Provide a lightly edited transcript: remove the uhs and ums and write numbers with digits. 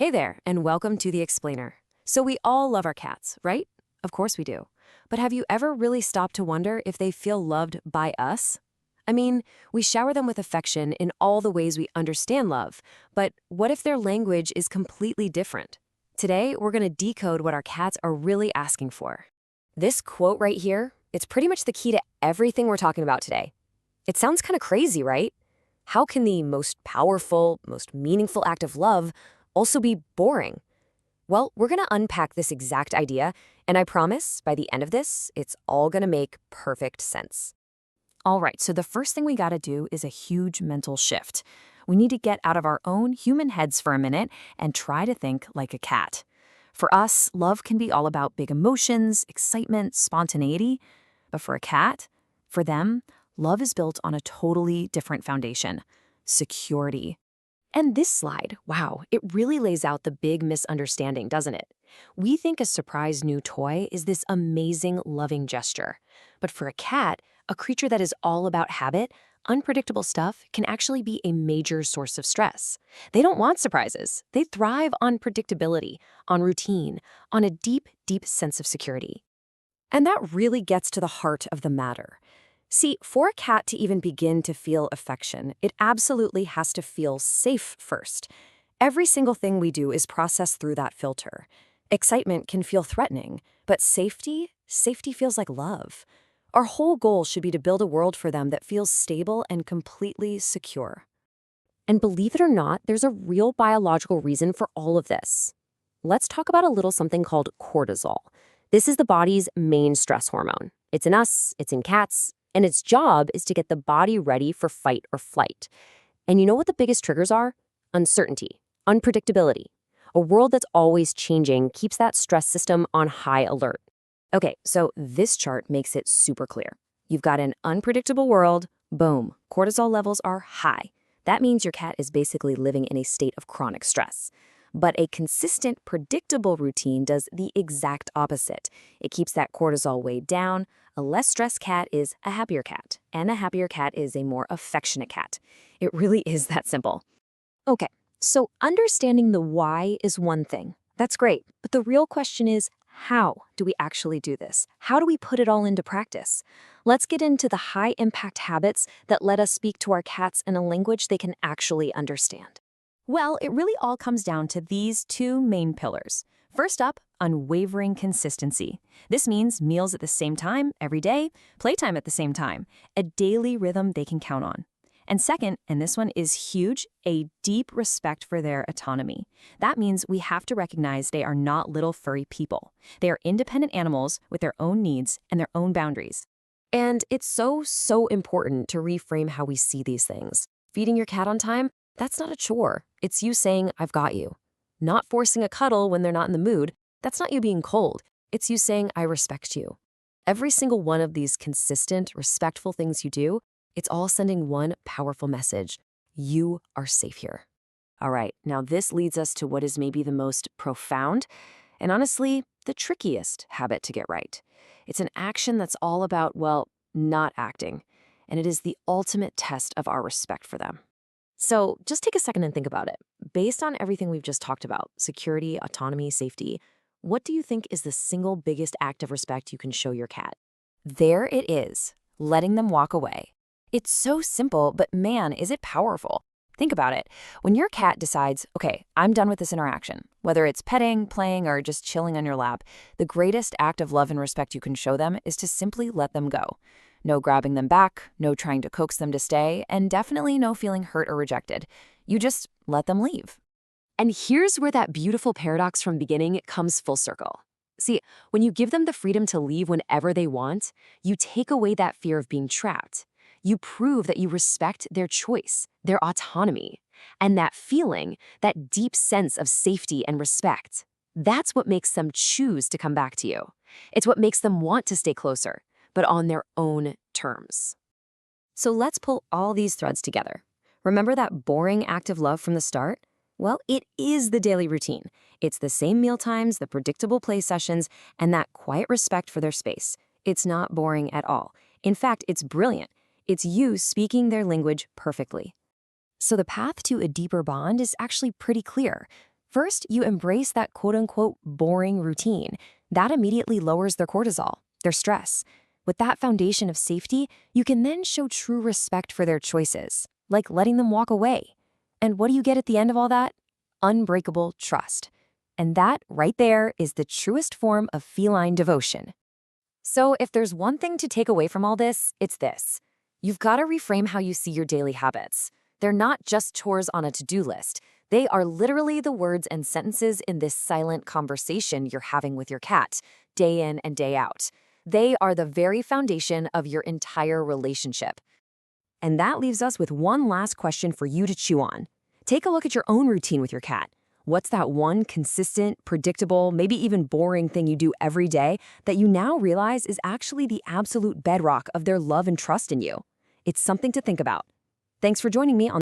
Hey there, and welcome to The Explainer. So we all love our cats, right? Of course we do. But have you ever really stopped to wonder if they feel loved by us? I mean, we shower them with affection in all the ways we understand love, but what if their language is completely different? Today, we're going to decode what our cats are really asking for. This quote right here, it's pretty much the key to everything we're talking about today. It sounds kind of crazy, right? How can the most powerful, most meaningful act of love also be boring? Well, we're going to unpack this exact idea, and I promise, by the end of this, it's all going to make perfect sense. All right, so the first thing we got to do is a huge mental shift. We need to get out of our own human heads for a minute and try to think like a cat. For us, love can be all about big emotions, excitement, spontaneity. But for a cat, for them, love is built on a totally different foundation: security. And this slide, wow, it really lays out the big misunderstanding, doesn't it? We think a surprise new toy is this amazing, loving gesture. But for a cat, a creature that is all about habit, unpredictable stuff can actually be a major source of stress. They don't want surprises. They thrive on predictability, on routine, on a deep, deep sense of security. And that really gets to the heart of the matter. See, for a cat to even begin to feel affection, it absolutely has to feel safe first. Every single thing we do is processed through that filter. Excitement can feel threatening, but safety feels like love. Our whole goal should be to build a world for them that feels stable and completely secure. And believe it or not, there's a real biological reason for all of this. Let's talk about a little something called cortisol. This is the body's main stress hormone. It's in us, it's in cats, and its job is to get the body ready for fight or flight. And you know what the biggest triggers are? Uncertainty, unpredictability. A world that's always changing keeps that stress system on high alert. Okay, so this chart makes it super clear. You've got an unpredictable world, boom, cortisol levels are high. That means your cat is basically living in a state of chronic stress. But a consistent, predictable routine does the exact opposite. It keeps that cortisol way down. A less stressed cat is a happier cat, and a happier cat is a more affectionate cat. It really is that simple. Okay, so understanding the why is one thing. That's great, but the real question is, how do we actually do this? How do we put it all into practice? Let's get into the high-impact habits that let us speak to our cats in a language they can actually understand. Well, it really all comes down to these two main pillars. First up, unwavering consistency. This means meals at the same time every day, playtime at the same time, a daily rhythm they can count on. And second, and this one is huge, a deep respect for their autonomy. That means we have to recognize they are not little furry people. They are independent animals with their own needs and their own boundaries. And it's so important to reframe how we see these things. Feeding your cat on time? That's not a chore. It's you saying, I've got you. Not forcing a cuddle when they're not in the mood. That's not you being cold. It's you saying, I respect you. Every single one of these consistent, respectful things you do, it's all sending one powerful message. You are safe here. All right, now this leads us to what is maybe the most profound and honestly, the trickiest habit to get right. It's an action that's all about, well, not acting. And it is the ultimate test of our respect for them. So just take a second and think about it. Based on everything we've just talked about, security, autonomy, safety, what do you think is the single biggest act of respect you can show your cat? There it is, letting them walk away. It's so simple, but man, is it powerful. Think about it. When your cat decides, okay, I'm done with this interaction, whether it's petting, playing, or just chilling on your lap, the greatest act of love and respect you can show them is to simply let them go. No grabbing them back, no trying to coax them to stay, and definitely no feeling hurt or rejected. You just let them leave. And here's where that beautiful paradox from the beginning comes full circle. See, when you give them the freedom to leave whenever they want, you take away that fear of being trapped. You prove that you respect their choice, their autonomy, and that feeling, that deep sense of safety and respect. That's what makes them choose to come back to you. It's what makes them want to stay closer, but on their own terms. So let's pull all these threads together. Remember that boring act of love from the start? Well, it is the daily routine. It's the same meal times, the predictable play sessions, and that quiet respect for their space. It's not boring at all. In fact, it's brilliant. It's you speaking their language perfectly. So the path to a deeper bond is actually pretty clear. First, you embrace that quote-unquote boring routine. That immediately lowers their cortisol, their stress. With that foundation of safety, you can then show true respect for their choices, like letting them walk away. And what do you get at the end of all that? Unbreakable trust. And that, right there, is the truest form of feline devotion. So if there's one thing to take away from all this, it's this. You've got to reframe how you see your daily habits. They're not just chores on a to-do list. They are literally the words and sentences in this silent conversation you're having with your cat, day in and day out. They are the very foundation of your entire relationship. And that leaves us with one last question for you to chew on. Take a look at your own routine with your cat. What's that one consistent, predictable, maybe even boring thing you do every day that you now realize is actually the absolute bedrock of their love and trust in you? It's something to think about. Thanks for joining me on